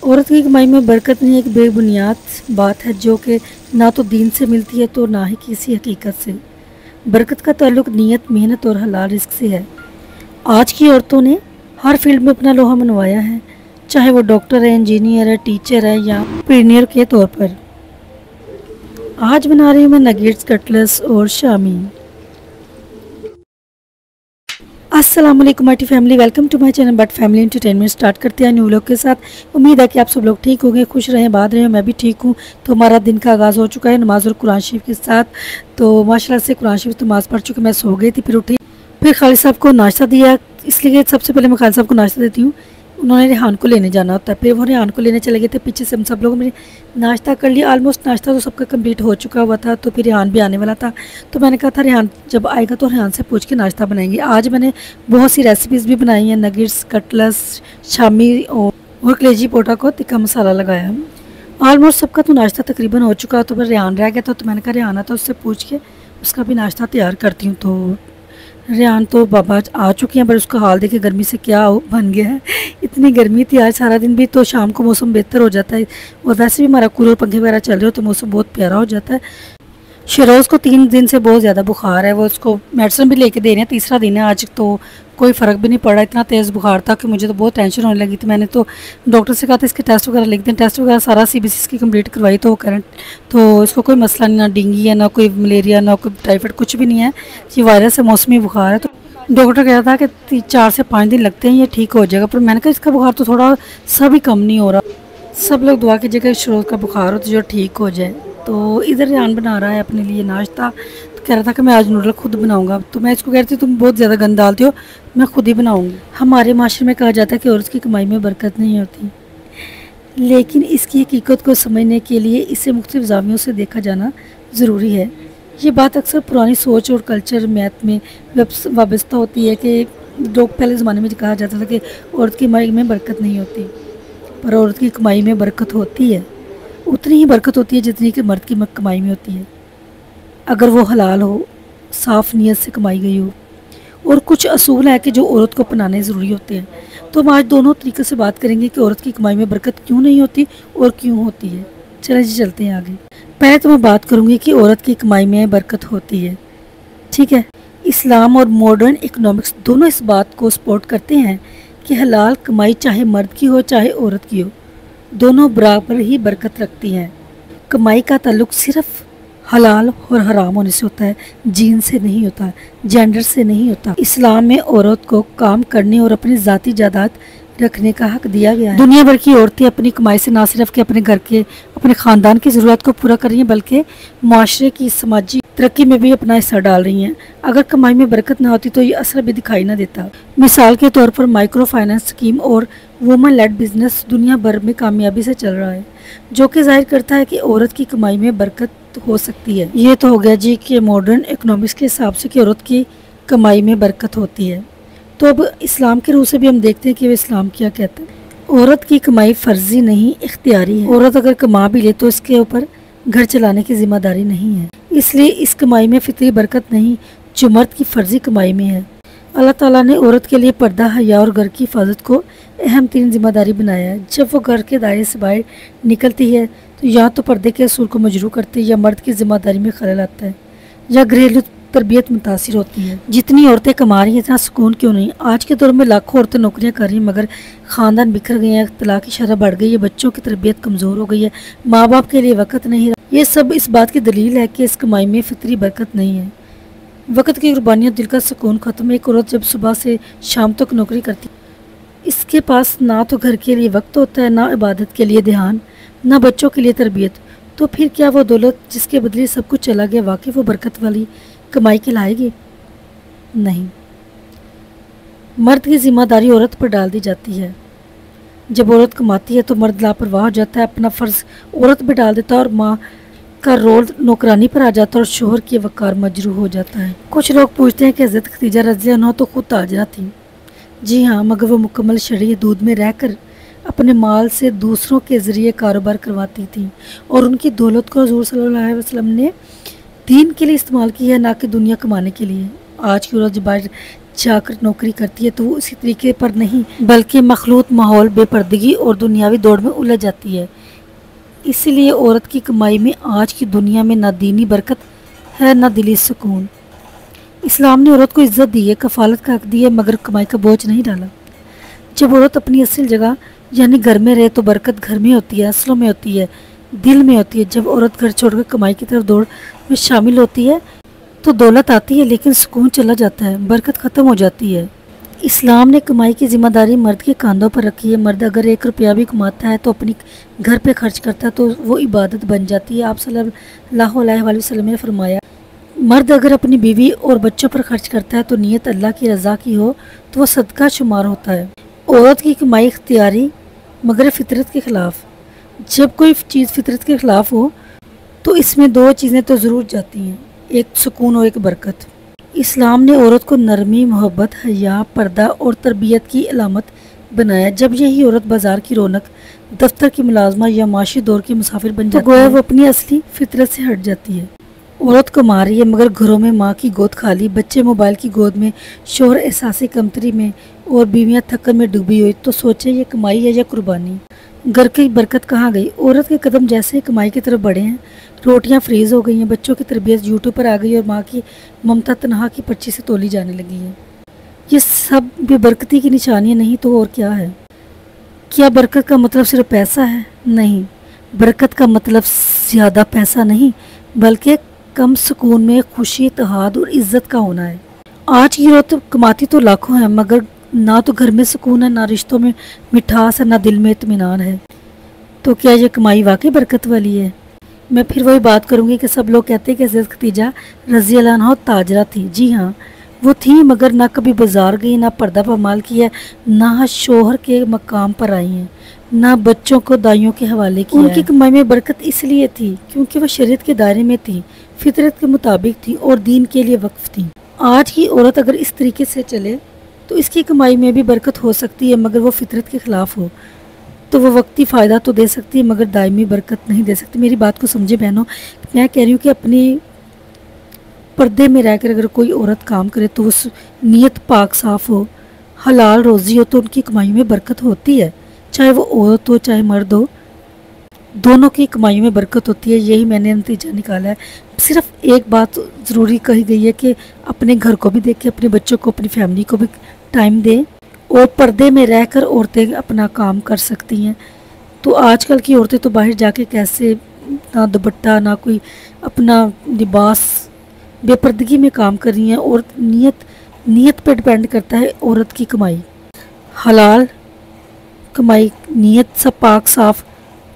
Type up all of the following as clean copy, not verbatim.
औरत की कमाई में बरकत नहीं एक बेबुनियाद बात है जो कि ना तो दीन से मिलती है तो ना ही किसी हकीकत से। बरकत का ताल्लुक नीयत, मेहनत और हलाल रिस्क से है। आज की औरतों ने हर फील्ड में अपना लोहा मनवाया है, चाहे वो डॉक्टर है, इंजीनियर है, टीचर है या इंजीनियर के तौर पर। आज बना रही हूँ मैं नगेट्स, कटलेट्स और शामी। अस्सलाम वालेकुम my family, welcome to my channel but family entertainment. Start करते हैं न्यू व्लॉग के साथ। उम्मीद है कि आप सब लोग ठीक होंगे, खुश रहें, बात रहें। मैं भी ठीक हूँ। तो हमारा दिन का आगाज़ हो चुका है नमाज और कुरान शरीफ के साथ। तो माशाल्लाह से कुरान शरीफ तो नमाज़ पढ़ चुके, मैं सो गई थी, फिर उठी, फिर खालिद साहब को नाश्ता दिया। इसलिए सबसे पहले मैं खालिद साहब को नाश्ता देती हूँ। उन्होंने रेहान को लेने जाना होता है, फिर वो रेहान को लेने चले गए थे। पीछे से हम सब लोगों ने नाश्ता कर लिया। ऑलमोस्ट नाश्ता तो सबका कंप्लीट हो चुका हुआ था। तो फिर रेहान भी आने वाला था, तो मैंने कहा था रेहान जब आएगा तो रेहान से पूछ के नाश्ता बनाएंगे। आज मैंने बहुत सी रेसिपीज़ भी बनाई हैं, नगेट्स, कटलेट्स, शामी और कलेजी पोटा को तिक्का मसाला लगाया। ऑलमोस्ट सबका तो नाश्ता तकरीबन हो चुका, तो फिर रेहान रह गया था। तो मैंने कहा रेहान था, उससे पूछ के उसका भी नाश्ता तैयार करती हूँ। तो रेहान तो बाबा आ चुकी हैं, पर उसका हाल देखे गर्मी से क्या बन गया है। इतनी गर्मी थी आज सारा दिन भी, तो शाम को मौसम बेहतर हो जाता है। और वैसे भी हमारा कूलर पंखे वगैरह चल रहे हो तो मौसम बहुत प्यारा हो जाता है। शरोज़ को 3 दिन से बहुत ज़्यादा बुखार है, वो उसको मेडिसिन भी लेके दे रहे हैं। तीसरा दिन है आज, तो कोई फ़र्क भी नहीं पड़ा। इतना तेज़ बुखार था कि मुझे तो बहुत टेंशन होने लगी थी। मैंने तो डॉक्टर से कहा था इसके टेस्ट वगैरह लिख दें। टेस्ट वगैरह सारा CBC की कंप्लीट करवाई, तो करंट तो इसको कोई मसला नहीं, ना डेंगू है, ना कोई मलेरिया, ना कोई टाइफाइड, कुछ भी नहीं है। ये वायरस है, मौसमी बुखार है। तो डॉक्टर कह रहा था कि 4 से 5 दिन लगते हैं, ये ठीक हो जाएगा। पर मैंने कहा इसका बुखार तो थोड़ा सा भी कम नहीं हो रहा। सब लोग दुआ कीजिएगा शरोज़ का बुखार हो तो जो ठीक हो जाए। तो इधर रेहान बना रहा है अपने लिए नाश्ता। तो कह रहा था कि मैं आज नूडल खुद बनाऊंगा। तो मैं इसको कह रही थी तुम बहुत ज़्यादा गंद डालती हो, मैं खुद ही बनाऊंगी। हमारे माशरे में कहा जाता है कि औरत की कमाई में बरकत नहीं होती, लेकिन इसकी हकीकत को समझने के लिए इसे मुख्तलिफ ज़ावियों से देखा जाना ज़रूरी है। ये बात अक्सर पुरानी सोच और कल्चर मैथ में वाबस्ता होती है कि लोग पहले ज़माने में कहा जाता था कि औरत की कमाई में बरकत नहीं होती, पर औरत की कमाई में बरकत होती है। उतनी ही बरकत होती है जितनी कि मर्द की कमाई में होती है, अगर वो हलाल हो, साफ़ नीयत से कमाई गई हो। और कुछ असूल है कि जो औरत को अपनाने ज़रूरी होते हैं। तो हम आज दोनों तरीके से बात करेंगे कि औरत की कमाई में बरकत क्यों नहीं होती और क्यों होती है। चलें जी, चलते हैं आगे। पहले तो मैं बात करूँगी कि औरत की कमाई में बरकत होती है, ठीक है। इस्लाम और मॉडर्न इकोनॉमिक्स दोनों इस बात को सपोर्ट करते हैं कि हलाल कमाई चाहे मर्द की हो चाहे औरत की हो, दोनों बराबर ही बरकत रखती हैं। कमाई का ताल्लुक सिर्फ हलाल और हराम होने से होता है, जीन से नहीं होता, जेंडर से नहीं होता। इस्लाम में औरत को काम करने और अपनी ज़ाती जायदाद रखने का हक दिया गया है। दुनिया भर की औरतें अपनी कमाई से ना सिर्फ के अपने घर के, अपने ख़ानदान की ज़रूरत को पूरा कर रही हैं, बल्कि माशरे की समाजी तरक्की में भी अपना हिस्सा डाल रही हैं। अगर कमाई में बरकत ना होती तो ये असर भी दिखाई ना देता। मिसाल के तौर पर माइक्रो फाइनेंस स्कीम और वुमन लेड बिजनेस दुनिया भर में कामयाबी से चल रहा है, जो कि जाहिर करता है कि औरत की कमाई में बरकत हो सकती है। ये तो हो गया जी कि मॉडर्न इकोनॉमिक्स के हिसाब से कि औरत की कमाई में बरकत होती है। तो अब इस्लाम के रूह से भी हम देखते हैं कि वो इस्लाम क्या कहता है। औरत की कमाई फर्जी नहीं, इख्तियारी है। औरत अगर कमा भी ले तो इसके ऊपर घर चलाने की जिम्मेदारी नहीं है, इसलिए इस कमाई में फितरी बरकत नहीं जो मर्द की फर्जी कमाई में है। अल्लाह ताला ने औरत के लिए पर्दा, हया और घर की हिफाजत को अहम 3 जिम्मेदारी बनाया है। जब वो घर के दायरे से बाहर निकलती है तो या तो पर्दे के असूल को मजरू करती है, या मर्द की जिम्मेदारी में खलल आता है, या घरेलू तरबियत मुतासिर होती है। जितनी औरतें कमा रही हैं इतना सुकून क्यों नहीं। आज के दौर में लाखों औरतें नौकरियां कर रही हैं, मगर ख़ानदान बिखर गए हैं, तलाक की शरह बढ़ गई है, बच्चों की तरबियत कमज़ोर हो गई है, माँ बाप के लिए वक़्त नहीं रहा। ये सब इस बात की दलील है कि इस कमाई में फितरी बरकत नहीं है। वक़्त की कुर्बानियाँ, दिल का सुकून ख़त्म। एक औरत जब सुबह से शाम तक नौकरी करती है, इसके पास ना तो घर के लिए वक्त होता है, ना इबादत के लिए ध्यान, ना बच्चों के लिए तरबियत। तो फिर क्या वो दौलत जिसके बदले सब कुछ चला गया वाकई वो बरकत वाली कमाई कहलाएगी? नहीं। मर्द की जिम्मेदारी औरत पर डाल दी जाती है। जब औरत कमाती है तो मर्द लापरवाह हो जाता है, अपना फ़र्ज़ औरत पर डाल देता है और माँ का रोल नौकरानी पर आ जाता है और शोहर की वक़ार मजरू हो जाता है। कुछ लोग पूछते हैं कि हज़रत खदीजा रज़ियल्लाहु अन्हा तो खुद ताजरा थी। जी हाँ, मगर वो मुकम्मल शरीय दूध में रहकर अपने माल से दूसरों के ज़रिए कारोबार करवाती थी, और उनकी दौलत को हुज़ूर सल्लल्लाहु अलैहि वसल्लम ने दीन के लिए इस्तेमाल किया है, ना कि दुनिया कमाने के लिए। आज की औरत जब बाहर जाकर नौकरी करती है तो वो उसी तरीके पर नहीं बल्कि मखलूत माहौल, बेपर्दगी और दुनियावी दौड़ में उलझ जाती है। इसलिए औरत की कमाई में आज की दुनिया में ना दीनी बरकत है ना दिली सुकून। इस्लाम ने औरत को इज्जत दी है, कफालत का हक दी है, मगर कमाई का बोझ नहीं डाला। जब औरत अपनी असल जगह यानी घर में रहे तो बरकत घर में होती है, असलों में होती है, दिल में होती है। जब औरत घर छोड़कर कमाई की तरफ दौड़ में शामिल होती है तो दौलत आती है लेकिन सुकून चला जाता है, बरकत ख़त्म हो जाती है। इस्लाम ने कमाई की जिम्मेदारी मर्द के कंधों पर रखी है। मर्द अगर 1 रुपया भी कमाता है तो अपनी घर पे खर्च करता है तो वो इबादत बन जाती है। आप सल्लल्लाहु अलैहि वसल्लम ने फरमाया, मर्द अगर अपनी बीवी और बच्चों पर खर्च करता है तो नीयत अल्लाह की रज़ा की हो तो वह सदका शुमार होता है। औरत की कमाई इख्तियारी मगर फितरत के ख़िलाफ़। जब कोई चीज़ फितरत के ख़िलाफ़ हो तो इसमें 2 चीज़ें तो ज़रूर जाती हैं, एक सुकून और एक बरकत। इस्लाम ने औरत को नरमी, मोहब्बत, हया, पर्दा और तरबियत की अलामत बनाया। जब यही औरत बाज़ार की रौनक, दफ्तर की मुलाजमा या माशी दौर की मुसाफिर बन जाती है तो गोया वो अपनी असली फितरत से हट जाती है। औरत कमा रही है मगर घरों में माँ की गोद खाली, बच्चे मोबाइल की गोद में, शोहर एहसासी कमतरी में और बीवियाँ थकन में डूबी हुई, तो सोचे ये कमाई है या कुर्बानी। घर की बरकत कहाँ गई? औरत के कदम जैसे ही कमाई की तरफ बढ़े हैं, रोटियां फ्रीज हो गई हैं, बच्चों की तरबियत यूट्यूब पर आ गई और माँ की ममता तनहा की पर्ची से तोली जाने लगी है। ये सब बेबरकती की निशानियाँ नहीं तो और क्या है? क्या बरकत का मतलब सिर्फ पैसा है? नहीं, बरकत का मतलब ज़्यादा पैसा नहीं बल्कि कम सुकून में खुशी, इत्तेहाद और इज्जत का होना है। आज की औरत कमाती तो लाखों है मगर ना तो घर में सुकून है, ना रिश्तों में मिठास है, ना दिल में इत्मीनान है। तो क्या ये कमाई वाकई बरकत वाली है? मैं फिर वही बात करूंगी कि सब लोग कहते हैं कि हज़रत खदीजा रज़ी अल्लाह अन्हा ताजरा थी। जी हाँ, वो थी मगर ना कभी बाजार गई, ना पर्दा पामाल किया, ना शोहर के मकाम पर आई हैं, ना बच्चों को दाइयों के हवाले किया। उनकी कमाई में बरकत इसलिए थी क्योंकि वह शरीयत के दायरे में थी, फितरत के मुताबिक थी और दीन के लिए वक्फ थी। आज की औरत अगर इस तरीके से चले तो इसकी कमाई में भी बरकत हो सकती है मगर वो फितरत के ख़िलाफ़ हो तो वो वक्ती फ़ायदा तो दे सकती है मगर दायमी बरकत नहीं दे सकती। मेरी बात को समझे बहनों, मैं कह रही हूँ कि अपनी पर्दे में रहकर अगर कोई औरत काम करे तो उस नीयत पाक साफ़ हो, हलाल रोज़ी हो तो उनकी कमाई में बरकत होती है। चाहे वो औरत हो चाहे मर्द हो, दोनों की कमाई में बरकत होती है। यही मैंने नतीजा निकाला है। सिर्फ एक बात ज़रूरी कही गई है कि अपने घर को भी देखें, अपने बच्चों को, अपनी फैमिली को भी टाइम दें और पर्दे में रहकर औरतें अपना काम कर सकती हैं। तो आजकल की औरतें तो बाहर जाके कैसे, ना दुपट्टा ना कोई अपना लिबास, बेपर्दगी में काम कर रही हैं। और नीयत पे डिपेंड करता है औरत की कमाई। हलाल कमाई, नीयत सब पाक साफ़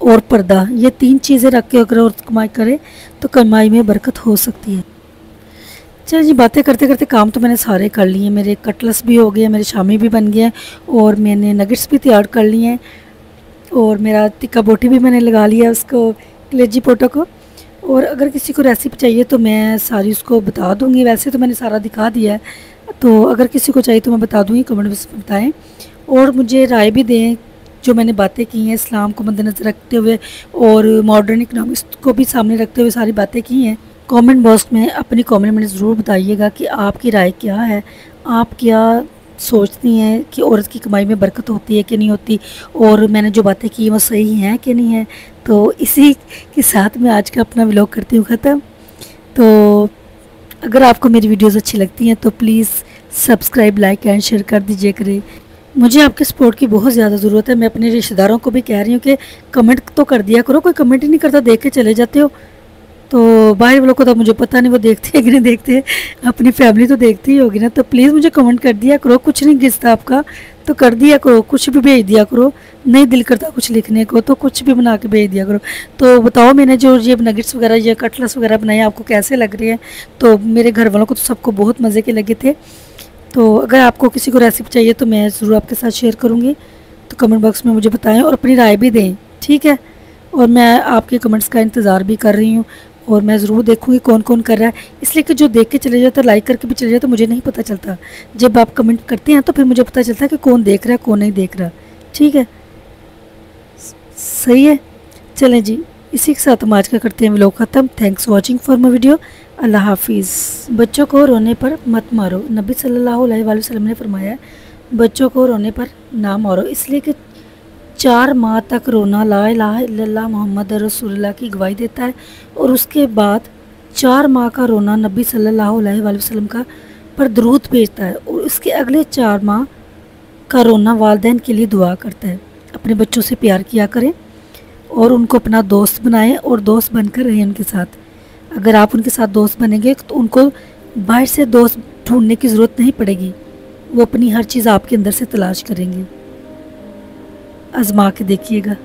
और पर्दा, ये 3 चीज़ें रख के अगर औरत कमाई करे तो कमाई में बरकत हो सकती है। चलिए जी, बातें करते करते काम तो मैंने सारे कर लिए। मेरे कटलेट्स भी हो गए, मेरे शामी भी बन गए और मैंने नगेट्स भी तैयार कर लिए हैं और मेरा टिक्का बोटी भी मैंने लगा लिया उसको, कलेजी पोटो को। और अगर किसी को रेसिपी चाहिए तो मैं सारी उसको बता दूंगी। वैसे तो मैंने सारा दिखा दिया है, तो अगर किसी को चाहिए तो मैं बता दूंगी, कमेंट में बताएं और मुझे राय भी दें जो मैंने बातें की हैं इस्लाम को मद्देनज़र रखते हुए और मॉडर्न इकनॉमिक्स को भी सामने रखते हुए सारी बातें की हैं। कमेंट बॉक्स में अपनी कमेंट में ज़रूर बताइएगा कि आपकी राय क्या है, आप क्या सोचती हैं कि औरत की कमाई में बरकत होती है कि नहीं होती और मैंने जो बातें की वो सही हैं कि नहीं है। तो इसी के साथ मैं आज का अपना व्लॉग करती हूँ ख़त्म। तो अगर आपको मेरी वीडियोस अच्छी लगती हैं तो please subscribe, like and share कर दीजिए करें। मुझे आपके सपोर्ट की बहुत ज़्यादा ज़रूरत है। मैं अपने रिश्तेदारों को भी कह रही हूँ कि कमेंट तो कर दिया करो, कोई कमेंट ही नहीं करता, देख के चले जाते हो। तो बाहर वालों को तो मुझे पता नहीं वो देखते हैं कि नहीं देखते, अपनी फैमिली तो देखती ही होगी ना। तो प्लीज़ मुझे कमेंट कर दिया करो, कुछ नहीं घिसता आपका तो कर दिया करो, कुछ भी भेज दिया करो। नहीं दिल करता कुछ लिखने को तो कुछ भी बना के भेज दिया करो। तो बताओ मैंने जो ये नगेट्स वगैरह, ये कटलेट्स वगैरह बनाए आपको कैसे लग रहे हैं। तो मेरे घर वालों को तो सबको बहुत मज़े के लगे थे। तो अगर आपको किसी को रेसिपी चाहिए तो मैं ज़रूर आपके साथ शेयर करूँगी। तो कमेंट बॉक्स में मुझे बताएं और अपनी राय भी दें, ठीक है। और मैं आपके कमेंट्स का इंतज़ार भी कर रही हूँ और मैं ज़रूर देखूँगी कौन कौन कर रहा है। इसलिए कि जो देख के चले जाता है, लाइक करके भी चले जाता, तो मुझे नहीं पता चलता। जब आप कमेंट करते हैं तो फिर मुझे पता चलता है कि कौन देख रहा है कौन नहीं देख रहा। ठीक है, सही है। चलें जी, इसी के साथ हम आज का करते हैं व्लॉग ख़त्म। Thanks watching for my video. अल्लाह हाफिज़। बच्चों को रोने पर मत मारो। नबी सल्लल्लाहु अलैहि वसल्लम ने फरमाया बच्चों को रोने पर ना मारो, इसलिए कि 4 माह तक रोना ला इलाहा इल्लल्लाह मोहम्मद रसूलुल्लाह की गवाही देता है, और उसके बाद 4 माह का रोना नबी सल्लल्लाहु अलैहि वसल्लम का पर दरूद भेजता है, और उसके अगले 4 माह का रोना वालिदैन के लिए दुआ करता है। अपने बच्चों से प्यार किया करें और उनको अपना दोस्त बनाएं और दोस्त बनकर रहें उनके साथ। अगर आप उनके साथ दोस्त बनेंगे तो उनको बाहर से दोस्त ढूंढने की ज़रूरत नहीं पड़ेगी, वो अपनी हर चीज़ आपके अंदर से तलाश करेंगे। आजमा के देखिएगा।